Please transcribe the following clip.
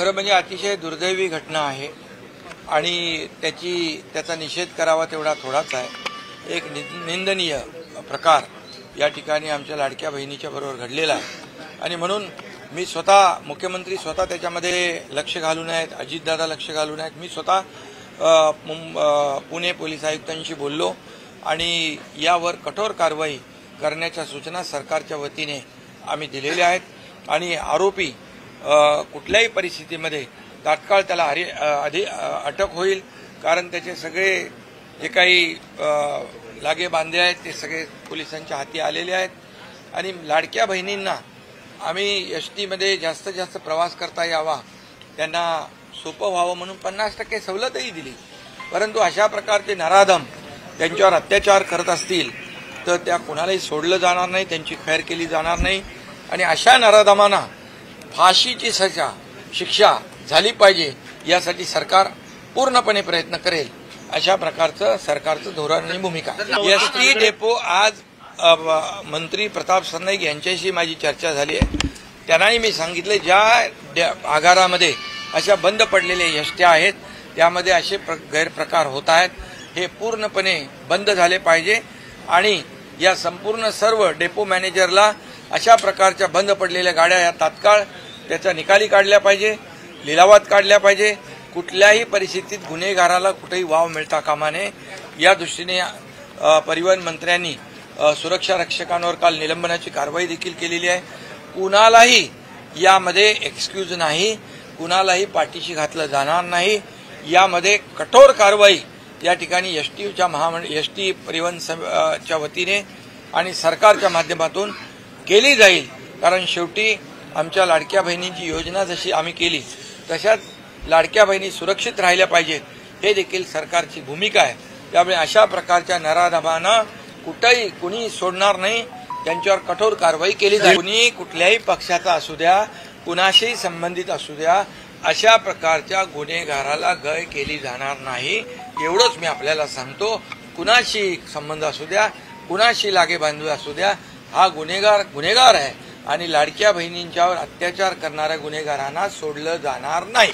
खरं म्हणजे अतिशय दुर्दैवी घटना आहे आणि त्याचा निषेध करावा तेवढा थोडाच आहे। एक निंदनीय प्रकार या ठिकाणी आमच्या लाडक्या बहिणीच्या बरोबर घडलेला आहे आणि म्हणून मी स्वतः मुख्यमंत्री स्वतः त्याच्यामध्ये लक्ष घालून आहेत, अजितदादा लक्ष घालून आहेत। मी स्वतः पुणे पोलीस आयुक्तांशी बोललो आणि यावर कठोर कारवाई करण्याच्या सूचना सरकारच्या वतीने आम्ही दिलेल्या आहेत आणि आरोपी कुठल्याही परिस्थितीमध्ये तात्काळ त्याला अटक होईल, कारण त्याचे सगळे जे काही लागे बांधे आहेत ते सगळे पोलिसांच्या हाती आलेले आहेत आणि लाडक्या बहिणींना आम्ही एसटीमध्ये जास्तीत जास्त प्रवास करता यावा, त्यांना सोपं व्हावं म्हणून 50% सवलतही दिली। परंतु अशा प्रकारचे नराधम त्यांच्यावर अत्याचार करत असतील तर त्या कोणालाही सोडलं जाणार नाही, त्यांची खैर केली जाणार नाही आणि अशा नराधमांना फाशीची शिक्षा झाली पाहिजे यासाठी सरकार पूर्णपणे प्रयत्न करेल, अशा प्रकारचं सरकारचं धोरण आणि भूमिका। एसटी डेपो आज मंत्री प्रताप सरनाईक यांच्याशी माझी चर्चा झाली आहे। त्यांनाही मी सांगितले ज्या आगारामध्ये अशा बंद पडलेल्या एसट्या आहेत त्यामध्ये असे गैरप्रकार होत आहेत, हे पूर्णपणे बंद झाले पाहिजे आणि या संपूर्ण सर्व डेपो मॅनेजरला अशा प्रकारच्या बंद पडलेल्या गाड्या या तात्काळ त्याचा निकाली काढल्या पाहिजे, लिलावात काढल्या पाहिजे। कुठल्याही परिस्थितीत गुन्हेगाराला कुठेही वाव मिळता कामा नये या दृष्टीने परिवहन मंत्र्यांनी सुरक्षा रक्षकांवर काल निलंबनाची कारवाई देखील केलेली आहे। कुणालाही यामध्ये एक्सक्यूज नाही, कुणालाही पाठीशी घातलं जाणार नाही, यामध्ये कठोर कारवाई या ठिकाणी एसटी परिवहनच्या वतीने आणि सरकारच्या माध्यमातून केली जाईल, कारण शेवटी आमच्या लाडक्या बहिणींची योजना जशी आम्ही केली तशाच लाडक्या बहिणी सुरक्षित राहिल्या पाहिजेत हे देखील सरकारची भूमिका आहे। त्यामुळे अशा प्रकारच्या नराधमांना कुणी सोडणार नाही, त्यांच्यावर कठोर कारवाई केली जाईल। कुणी कुठल्याही पक्षाचा असू द्या, कुणाशी संबंधित असू द्या, अशा प्रकारच्या गुन्हेगाराला गय केली जाणार नाही एवढंच मी आपल्याला सांगतो। कुणाशी संबंध असू द्या, कुणाशी लागेबांधवी असू द्या, हा गुन्हेगार आहे आणि लाडक्या बहिणींच्यावर अत्याचार करणाऱ्या गुन्हेगारांना सोडलं जाणार नाही।